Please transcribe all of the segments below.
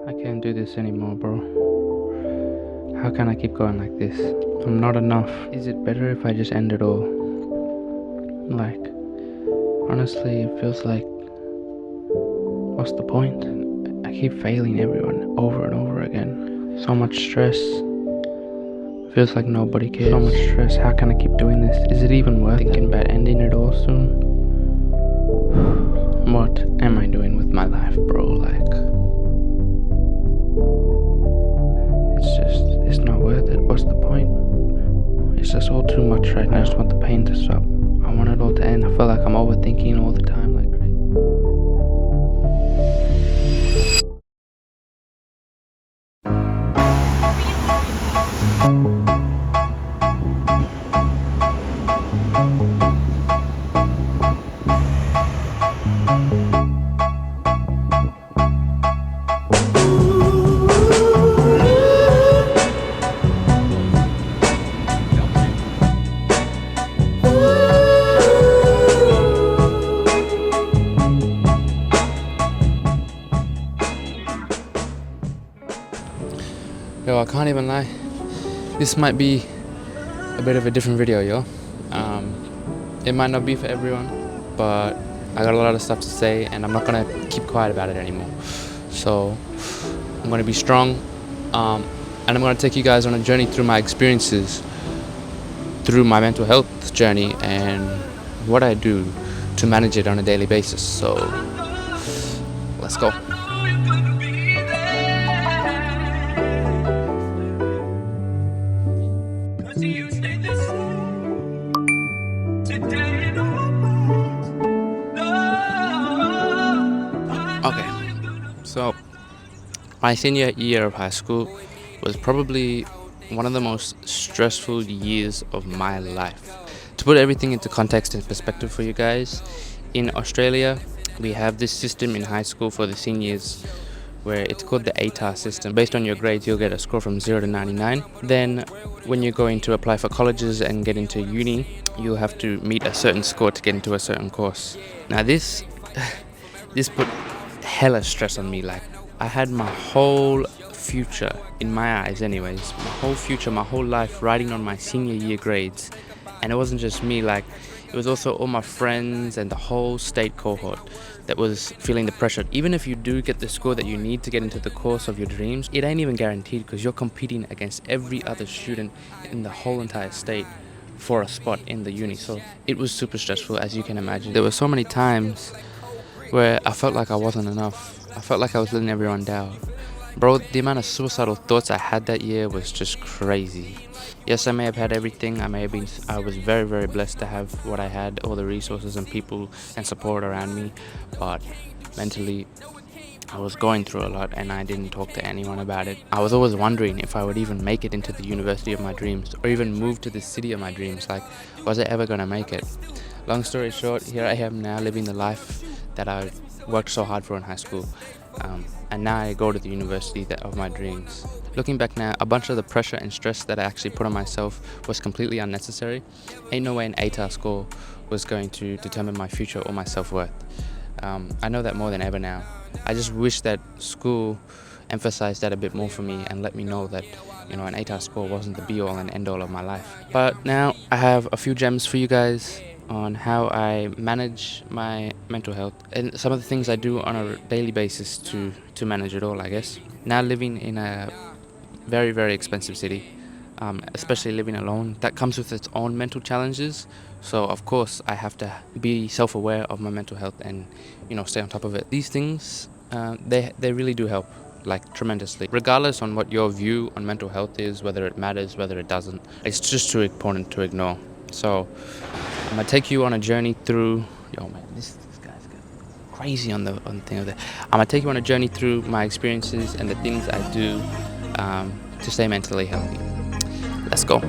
I can't do this anymore, bro. How can I keep going like this? I'm not enough. Is it better if I just end it all? Like, honestly, it feels like, what's the point? I keep failing everyone over and over again. So much stress. Feels like nobody cares. So much stress. How can I keep doing this? Is it even worth it? Thinking about ending it all soon? What am I doing with my life, bro? Like, it's not worth it. What's the point? It's just all too much right now. I just want the pain to stop. I want it all to end. I feel like I'm overthinking all the time, like crazy. Yo, I can't even lie. This might be a bit of a different video, yo. It might not be for everyone, but I got a lot of stuff to say and I'm not gonna keep quiet about it anymore. So I'm gonna be strong, and I'm gonna take you guys on a journey through my experiences, through my mental health journey and what I do to manage it on a daily basis. So let's go. Okay, so my senior year of high school was probably one of the most stressful years of my life. To put everything into context and perspective for you guys, in Australia, we have this system in high school for the seniors where it's called the ATAR system. Based on your grades, you'll get a score from 0 to 99. Then when you're going to apply for colleges and get into uni, you'll have to meet a certain score to get into a certain course. Now this put hella stress on me. Like, I had my whole future, in my eyes anyways, my whole future, my whole life riding on my senior year grades. And it wasn't just me, like, it was also all my friends and the whole state cohort that was feeling the pressure. Even if you do get the score that you need to get into the course of your dreams, it ain't even guaranteed because you're competing against every other student in the whole entire state for a spot in the uni. So it was super stressful, as you can imagine. There were so many times where I felt like I wasn't enough. I felt like I was letting everyone down. Bro, the amount of suicidal thoughts I had that year was just crazy. Yes, I may have had everything. I was very, very blessed to have what I had, all the resources and people and support around me. But mentally, I was going through a lot and I didn't talk to anyone about it. I was always wondering if I would even make it into the university of my dreams or even move to the city of my dreams. Like, was I ever gonna make it? Long story short, here I am now living the life that I worked so hard for in high school. And now I go to the university of my dreams. Looking back now, a bunch of the pressure and stress that I actually put on myself was completely unnecessary. Ain't no way an ATAR score was going to determine my future or my self-worth. I know that more than ever now. I just wish that school emphasized that a bit more for me and let me know that, you know, an ATAR score wasn't the be-all and end-all of my life. But now I have a few gems for you guys on how I manage my mental health and some of the things I do on a daily basis to manage it all, I guess. Now living in a very, very expensive city, especially living alone, that comes with its own mental challenges. So of course I have to be self-aware of my mental health and, you know, stay on top of it. These things, they really do help, like, tremendously. Regardless on what your view on mental health is, whether it matters, whether it doesn't, it's just too important to ignore. So I'm gonna take you on a journey through. Yo, man, this guy's crazy on the thing of that. I'm gonna take you on a journey through my experiences and the things I do to stay mentally healthy. Let's go.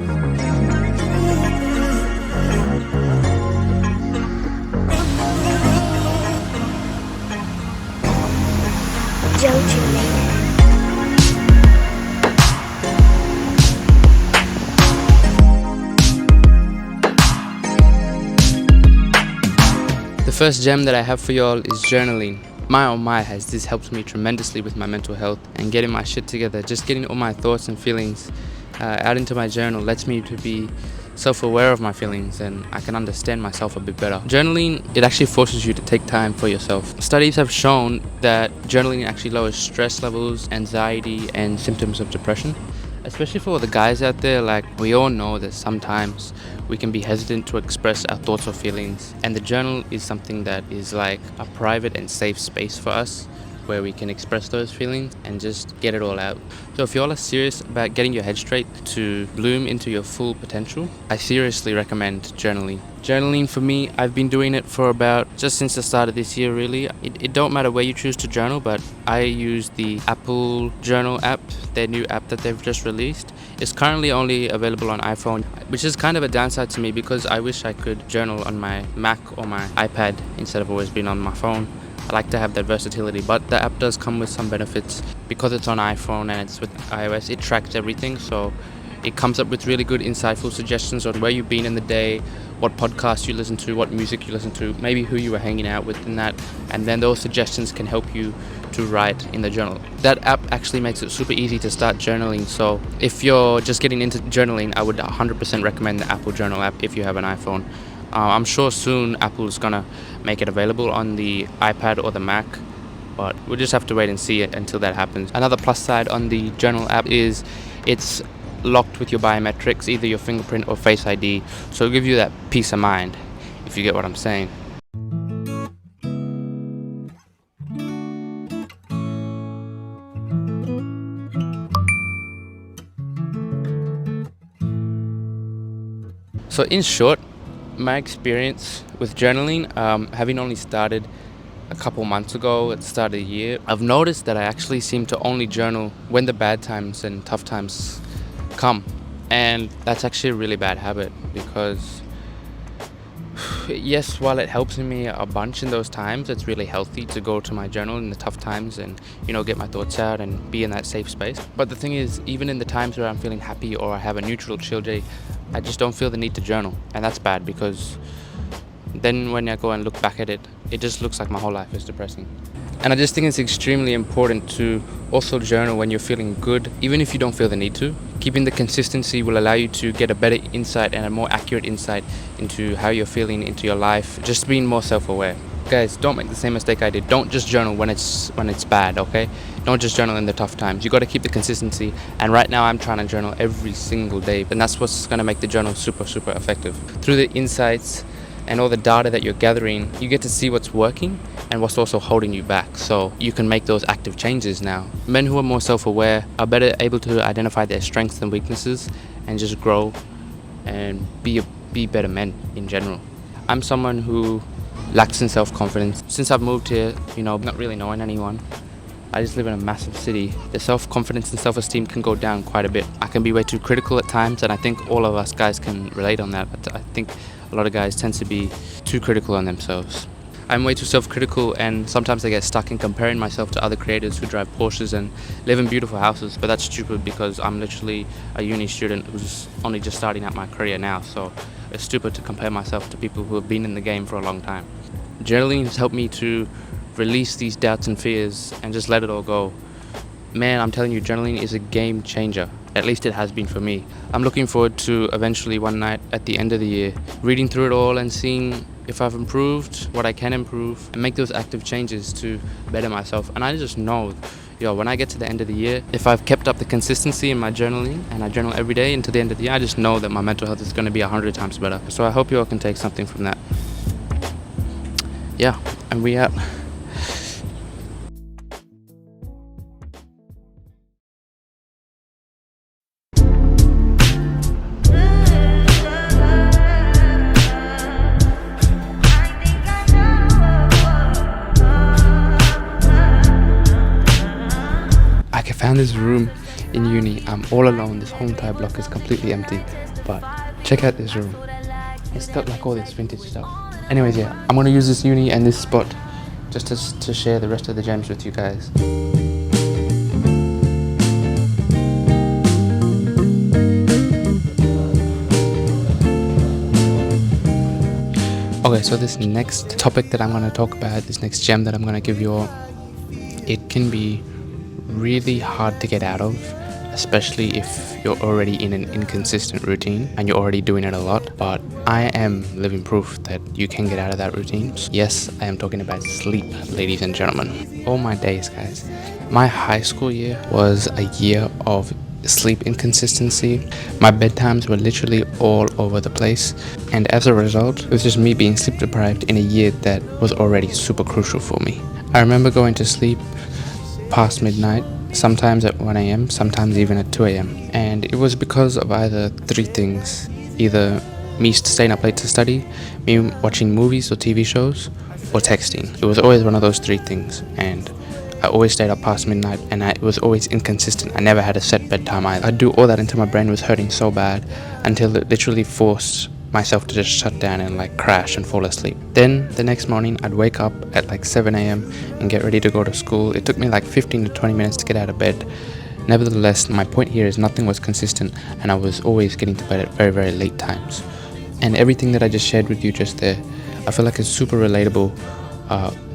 The first gem that I have for y'all is journaling. My oh my, has this helped me tremendously with my mental health and getting my shit together. Just getting all my thoughts and feelings out into my journal lets me to be self-aware of my feelings, and I can understand myself a bit better. Journaling, it actually forces you to take time for yourself. Studies have shown that journaling actually lowers stress levels, anxiety, and symptoms of depression. Especially for the guys out there, like, we all know that sometimes we can be hesitant to express our thoughts or feelings, and the journal is something that is like a private and safe space for us, where we can express those feelings and just get it all out. So if you all are serious about getting your head straight to bloom into your full potential, I seriously recommend journaling. Journaling for me, I've been doing it for about just since the start of this year really. It don't matter where you choose to journal, but I use the Apple Journal app, their new app that they've just released. It's currently only available on iPhone, which is kind of a downside to me because I wish I could journal on my Mac or my iPad instead of always being on my phone. I like to have that versatility, but the app does come with some benefits. Because it's on iPhone and it's with iOS, it tracks everything, so it comes up with really good insightful suggestions on where you've been in the day, what podcasts you listen to, what music you listen to, maybe who you were hanging out with in that, and then those suggestions can help you to write in the journal. That app actually makes it super easy to start journaling, so if you're just getting into journaling, I would 100% recommend the Apple Journal app if you have an iPhone. I'm sure soon Apple's gonna make it available on the iPad or the Mac, but we'll just have to wait and see it until that happens. Another plus side on the journal app is it's locked with your biometrics, either your fingerprint or Face ID, so it'll give you that peace of mind, if you get what I'm saying. So in short, my experience with journaling, having only started a couple months ago at the start of the year, I've noticed that I actually seem to only journal when the bad times and tough times come. And that's actually a really bad habit because, yes, while it helps me a bunch in those times, it's really healthy to go to my journal in the tough times and, get my thoughts out and be in that safe space. But the thing is, even in the times where I'm feeling happy or I have a neutral chill day, I just don't feel the need to journal. And that's bad because then when I go and look back at it, it just looks like my whole life is depressing. And I just think it's extremely important to also journal when you're feeling good, even if you don't feel the need to. Keeping the consistency will allow you to get a better insight and a more accurate insight into how you're feeling, into your life, just being more self-aware. Guys, don't make the same mistake I did. Don't just journal when it's bad, okay? Don't just journal in the tough times. You got to keep the consistency. And right now I'm trying to journal every single day, and that's what's going to make the journal super, super effective. Through the insights and all the data that you're gathering, you get to see what's working and what's also holding you back, so you can make those active changes now. Men who are more self-aware are better able to identify their strengths and weaknesses and just grow and be better men in general. I'm someone who lacks in self-confidence. Since I've moved here, not really knowing anyone, I just live in a massive city. The self-confidence and self-esteem can go down quite a bit. I can be way too critical at times, and I think all of us guys can relate on that. I think a lot of guys tend to be too critical on themselves. I'm way too self-critical, and sometimes I get stuck in comparing myself to other creators who drive Porsches and live in beautiful houses, but that's stupid because I'm literally a uni student who's only just starting out my career now, so it's stupid to compare myself to people who have been in the game for a long time. Journaling has helped me to release these doubts and fears and just let it all go. Man, I'm telling you, journaling is a game changer. At least it has been for me. I'm looking forward to eventually one night at the end of the year, reading through it all and seeing if I've improved, what I can improve, and make those active changes to better myself. And I just know, when I get to the end of the year, if I've kept up the consistency in my journaling and I journal every day until the end of the year, I just know that my mental health is going to be 100 times better. So I hope you all can take something from that. Yeah, and we out. I found this room in uni. I'm all alone. This whole entire block is completely empty. But check out this room. It's got like all this vintage stuff. Anyways, yeah, I'm gonna use this uni and this spot just to share the rest of the gems with you guys. Okay, so this next topic that I'm going to talk about, this next gem that I'm going to give you all, it can be really hard to get out of, especially if you're already in an inconsistent routine and you're already doing it a lot. But I am living proof that you can get out of that routine. Yes, I am talking about sleep, ladies and gentlemen. All my days, guys. My high school year was a year of sleep inconsistency. My bedtimes were literally all over the place, and as a result, it was just me being sleep deprived in a year that was already super crucial for me. I remember going to sleep past midnight, sometimes at 1 a.m., sometimes even at 2 a.m. And it was because of either three things: either me staying up late to study, me watching movies or TV shows, or texting. It was always one of those three things, and I always stayed up past midnight, and it was always inconsistent. I never had a set bedtime either. I'd do all that until my brain was hurting so bad, until it literally forced myself to just shut down and like crash and fall asleep. Then the next morning I'd wake up at like 7 a.m. and get ready to go to school. It took me like 15 to 20 minutes to get out of bed. Nevertheless, my point here is nothing was consistent, and I was always getting to bed at very, very late times. And everything that I just shared with you just there, I feel like it's super relatable,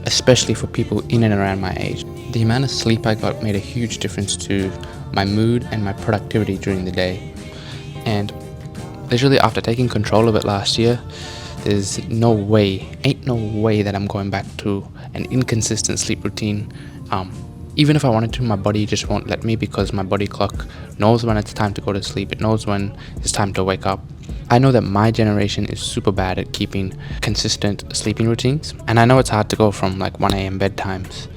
especially for people in and around my age. The amount of sleep I got made a huge difference to my mood and my productivity during the day. And literally after taking control of it last year, there's ain't no way that I'm going back to an inconsistent sleep routine. Even if I wanted to, my body just won't let me, because my body clock knows when it's time to go to sleep. It knows when it's time to wake up. I know that my generation is super bad at keeping consistent sleeping routines, and I know it's hard to go from like 1 a.m. bedtimes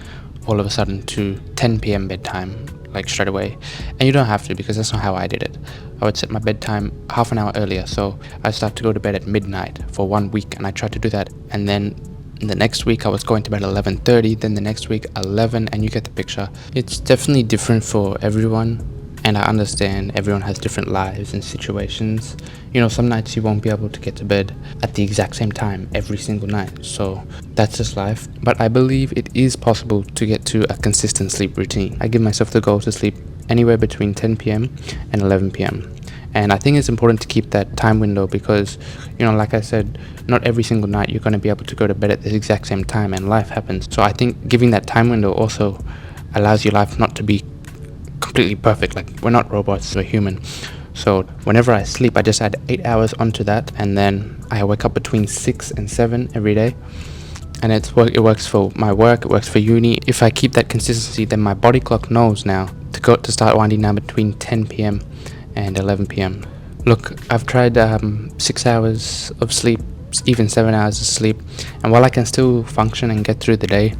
all of a sudden to 10 p.m. bedtime like straight away. And you don't have to, because that's not how I did it. I would set my bedtime half an hour earlier, so I start to go to bed at midnight for 1 week, and I tried to do that. And then the next week I was going to bed at 11:30, then the next week 11, and you get the picture. It's definitely different for everyone, and I understand everyone has different lives and situations. You know, some nights you won't be able to get to bed at the exact same time every single night, so that's just life. But I believe it is possible to get to a consistent sleep routine. I give myself the goal to sleep anywhere between 10 p.m. and 11 p.m. And I think it's important to keep that time window, because, you know, like I said, not every single night you're going to be able to go to bed at the exact same time, and life happens. So I think giving that time window also allows your life not to be completely perfect. Like, we're not robots, we're human. So whenever I sleep, I just add 8 hours onto that, and then I wake up between 6 and 7 every day. And it works for my work, it works for uni. If I keep that consistency, then my body clock knows now to start winding down between 10 p.m. and 11 p.m. Look, I've tried 6 hours of sleep, even 7 hours of sleep, and while I can still function and get through the day,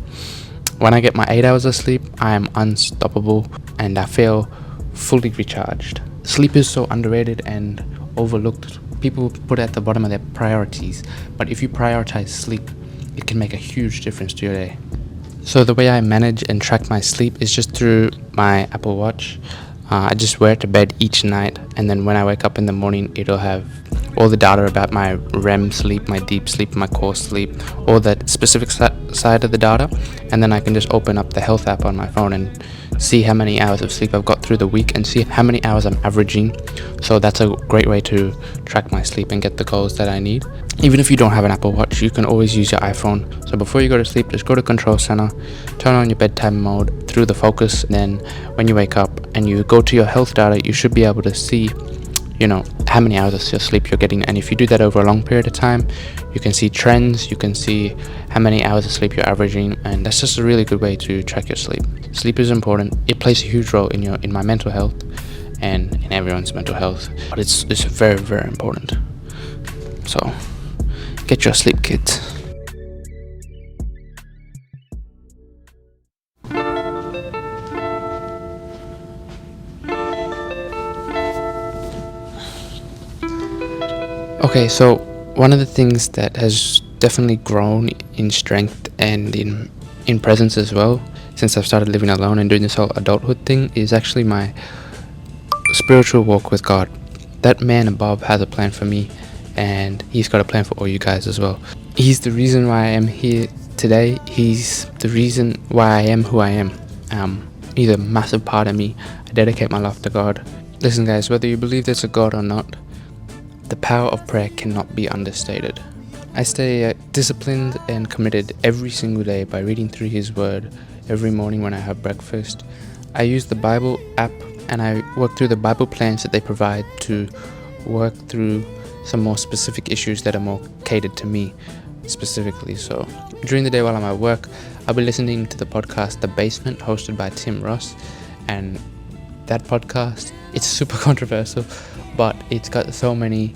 when I get my 8 hours of sleep, I am unstoppable and I feel fully recharged. Sleep is so underrated and overlooked. People put it at the bottom of their priorities, but if you prioritize sleep, it can make a huge difference to your day. So the way I manage and track my sleep is just through my Apple Watch. I just wear it to bed each night, and then when I wake up in the morning, it'll have all the data about my REM sleep, my deep sleep, my core sleep, all that specific side of the data. And then I can just open up the health app on my phone and see how many hours of sleep I've got through the week and see how many hours I'm averaging. So that's a great way to track my sleep and get the goals that I need. Even if you don't have an Apple Watch, you can always use your iPhone. So before you go to sleep, just go to Control Center, turn on your bedtime mode through the focus. Then when you wake up and you go to your health data, you should be able to see, you know, how many hours of sleep you're getting. And if you do that over a long period of time, you can see trends, you can see how many hours of sleep you're averaging, and that's just a really good way to track your sleep. Sleep is important. It plays a huge role in my mental health and in everyone's mental health, but it's very, very important. So get your sleep, kids. Okay, so one of the things that has definitely grown in strength and in presence as well since I've started living alone and doing this whole adulthood thing is actually my spiritual walk with God. That man above has a plan for me, and he's got a plan for all you guys as well. He's the reason why I am here today. He's the reason why I am who I am. He's a massive part of me. I dedicate my life to God. Listen guys, whether you believe there's a God or not, the power of prayer cannot be understated. I stay disciplined and committed every single day by reading through His Word every morning when I have breakfast. I use the Bible app and I work through the Bible plans that they provide to work through some more specific issues that are more catered to me specifically. So during the day while I'm at work, I'll be listening to the podcast The Basement, hosted by Tim Ross, and that podcast, it's super controversial, but it's got so many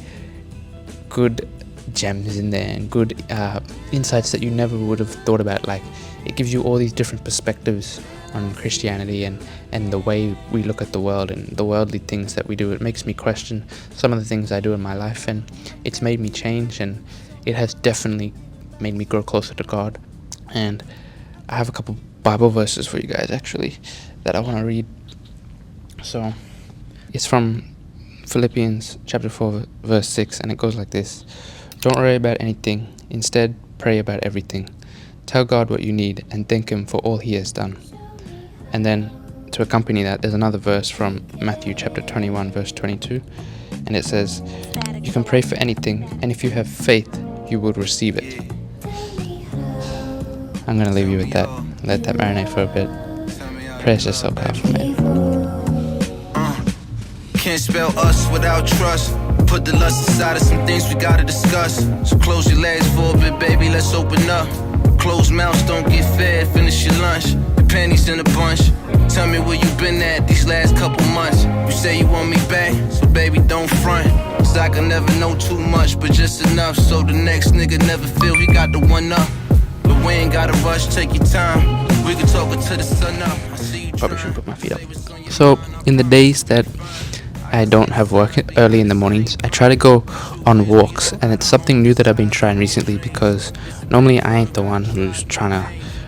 good gems in there and good insights that you never would have thought about. Like, it gives you all these different perspectives on Christianity and the way we look at the world and the worldly things that we do. It makes me question some of the things I do in my life, and it's made me change, and it has definitely made me grow closer to God. And I have a couple Bible verses for you guys actually that I want to read. So it's from Philippians chapter 4 verse 6, and it goes like this: "Don't worry about anything, instead pray about everything. Tell God what you need and thank Him for all He has done." And then to accompany that, there's another verse from Matthew chapter 21 verse 22, and it says, "You can pray for anything, and if you have faith, you will receive it." I'm going to leave you with that. Let that marinate for a bit. Prayer is just so powerful, man. Can't spell us without trust. Put the lust aside of some things we gotta discuss. So close your legs for a bit, baby, let's open up. Closed mouths don't get fed, finish your lunch. The panties in a bunch. Tell me where you been at these last couple months. You say you want me back, so baby don't front. Cause I can never know too much, but just enough so the next nigga never feel he got the one up. But we ain't gotta rush, take your time. We can talk until the sun up. Probably shouldn't put my feet up. So in the days that I don't have work early in the mornings, I try to go on walks, and it's something new that I've been trying recently, because normally I ain't the one who's trying to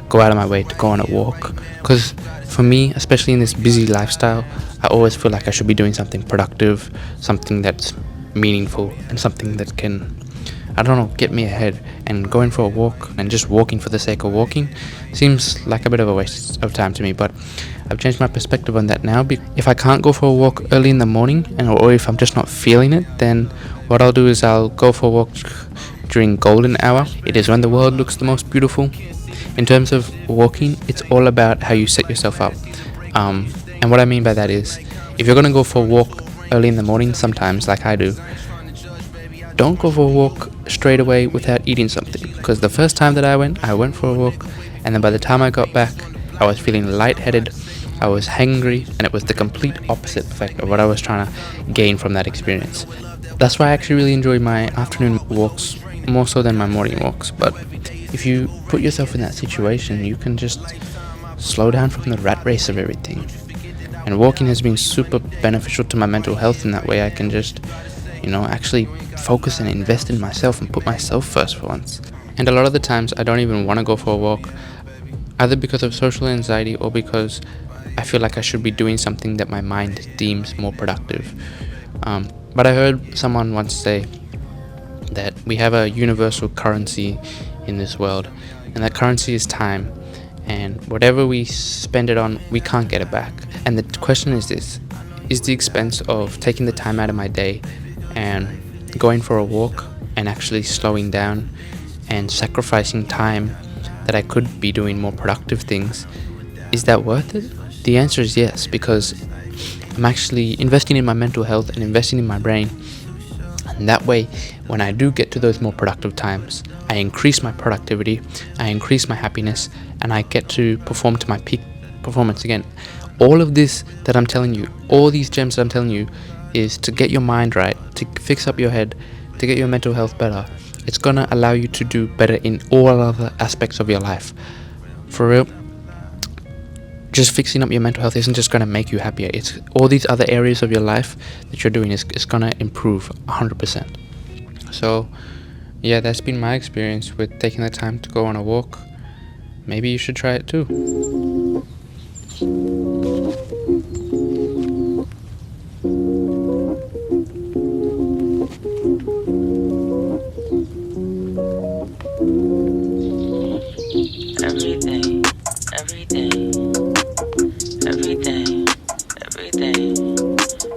go out of my way to go on a walk. Because for me, especially in this busy lifestyle, I always feel like I should be doing something productive, something that's meaningful, and something that can, I don't know, get me ahead. And going for a walk and just walking for the sake of walking seems like a bit of a waste of time to me, but I've changed my perspective on that now. If I can't go for a walk early in the morning, or if I'm just not feeling it, then what I'll do is I'll go for a walk during golden hour. It is when the world looks the most beautiful. In terms of walking, it's all about how you set yourself up. And what I mean by that is, if you're going to go for a walk early in the morning, sometimes, like I do, don't go for a walk straight away without eating something. Because the first time that I went for a walk, and then by the time I got back, I was feeling lightheaded, I was hangry, and it was the complete opposite effect of what I was trying to gain from that experience. That's why I actually really enjoy my afternoon walks more so than my morning walks. But if you put yourself in that situation, you can just slow down from the rat race of everything. And walking has been super beneficial to my mental health in that way. I can just, actually focus and invest in myself and put myself first for once. And a lot of the times I don't even want to go for a walk, either because of social anxiety or because I feel like I should be doing something that my mind deems more productive. But I heard someone once say that we have a universal currency in this world, and that currency is time, and whatever we spend it on, we can't get it back. And the question is this: is the expense of taking the time out of my day and going for a walk and actually slowing down and sacrificing time that I could be doing more productive things, is that worth it? The answer is yes, because I'm actually investing in my mental health and investing in my brain. And that way, when I do get to those more productive times, I increase my productivity, I increase my happiness, and I get to perform to my peak performance again. All of this that I'm telling you, all these gems that I'm telling you, is to get your mind right, to fix up your head, to get your mental health better. It's gonna allow you to do better in all other aspects of your life. For real, just fixing up your mental health isn't just gonna make you happier. It's all these other areas of your life that you're doing is gonna improve 100%. So yeah, that's been my experience with taking the time to go on a walk. Maybe you should try it too.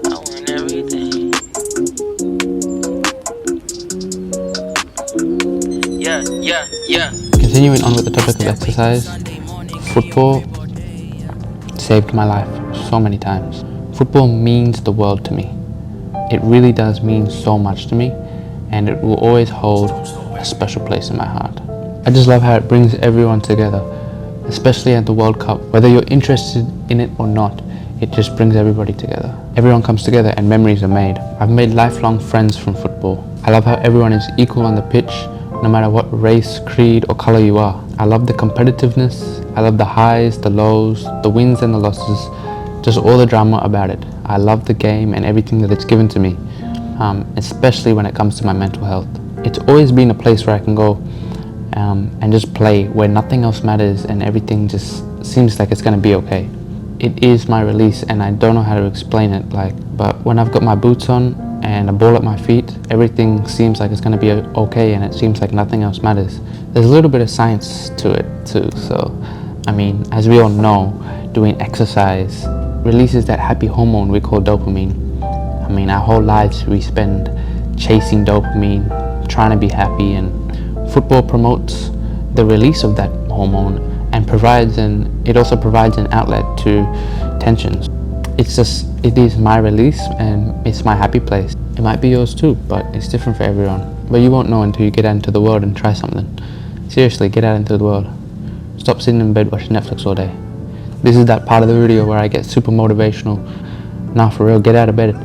I want everything. Continuing on with the topic of exercise, football saved my life so many times. Football means the world to me. It really does mean so much to me, and it will always hold a special place in my heart. I just love how it brings everyone together, especially at the World Cup. Whether you're interested in it or not, it just brings everybody together. Everyone comes together and memories are made. I've made lifelong friends from football. I love how everyone is equal on the pitch, no matter what race, creed or color you are. I love the competitiveness. I love the highs, the lows, the wins and the losses, just all the drama about it. I love the game and everything that it's given to me, especially when it comes to my mental health. It's always been a place where I can go and just play, where nothing else matters and everything just seems like it's going to be okay. It is my release, and I don't know how to explain it, but when I've got my boots on and a ball at my feet, everything seems like it's going to be okay, and it seems like nothing else matters. There's a little bit of science to it too, so I mean, as we all know, doing exercise releases that happy hormone we call dopamine. I mean, our whole lives we spend chasing dopamine, trying to be happy, and football promotes the release of that hormone and it also provides an outlet to tensions. It is my release and it's my happy place. It might be yours too, but it's different for everyone. But you won't know until you get out into the world and try something. Seriously, get out into the world. Stop sitting in bed watching Netflix all day. This is that part of the video where I get super motivational. Now for real, get out of bed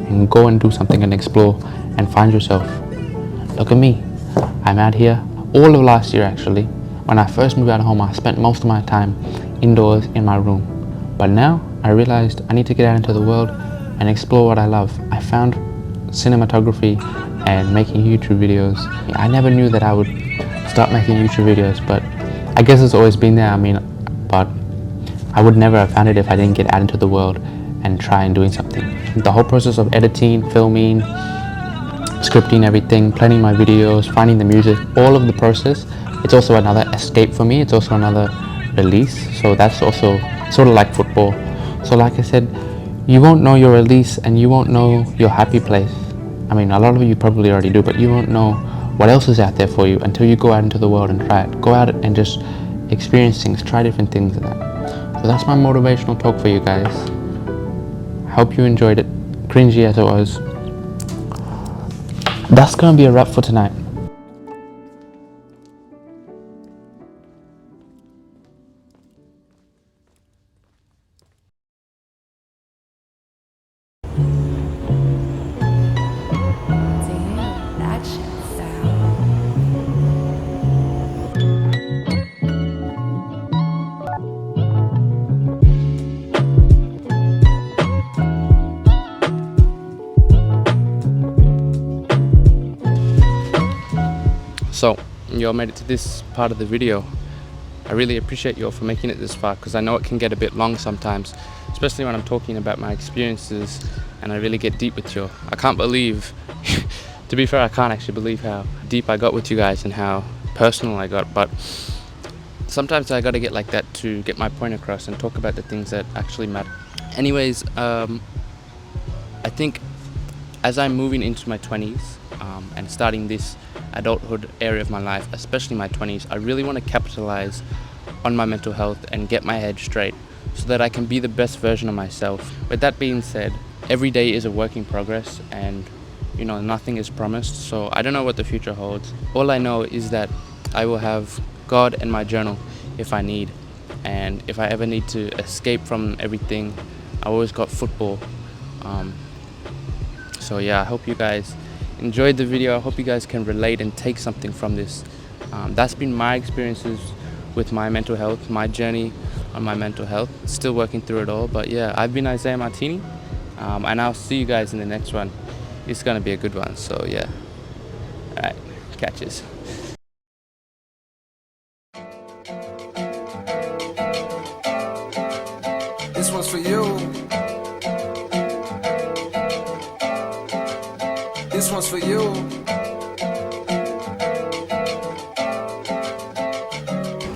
and go and do something and explore and find yourself. Look at me. I'm out here all of last year actually. When I first moved out of home, I spent most of my time indoors in my room. But now I realized I need to get out into the world and explore what I love. I found cinematography and making YouTube videos. I never knew that I would start making YouTube videos, but I guess it's always been there. But I would never have found it if I didn't get out into the world and try and doing something. The whole process of editing, filming, scripting everything, planning my videos, finding the music, all of the process, it's also another escape for me. It's also another release. So that's also sort of like football. So like I said, you won't know your release and you won't know your happy place. I mean, a lot of you probably already do, but you won't know what else is out there for you until you go out into the world and try it. Go out and just experience things, try different things and that. So that's my motivational talk for you guys. Hope you enjoyed it, cringy as it was. That's gonna be a wrap for tonight. So, you all made it to this part of the video. I really appreciate you all for making it this far, because I know it can get a bit long sometimes, especially when I'm talking about my experiences and I really get deep with you all. I can't believe, to be fair, I can't actually believe how deep I got with you guys and how personal I got, but sometimes I gotta get like that to get my point across and talk about the things that actually matter. Anyways, I think as I'm moving into my 20s and starting this adulthood area of my life, especially my 20s, I really want to capitalize on my mental health and get my head straight so that I can be the best version of myself. With that being said, every day is a work in progress, and you know, nothing is promised, so I don't know what the future holds. All I know is that I will have God and my journal if I need, and if I ever need to escape from everything, I always got football. So yeah, I hope you guys enjoyed the video. I hope you guys can relate and take something from this. That's been my experiences with my mental health, my journey on my mental health. Still working through it all, but yeah, I've been Isaiah Martini, and I'll see you guys in the next one. It's gonna be a good one, so yeah. Alright, catches. This one's for you. This one's for you.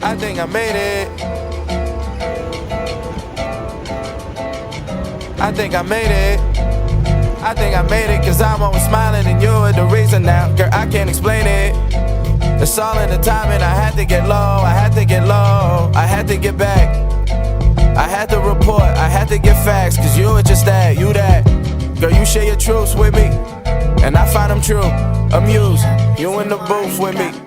I think I made it. I think I made it. I think I made it, 'cause I'm always smiling and you're the reason now. Girl, I can't explain it. It's all in the timing. I had to get low, I had to get low, I had to get back. I had to report, I had to get facts, cause you were just that, you that. Girl, you share your truths with me, and I find them true. Amused, you in the booth with me.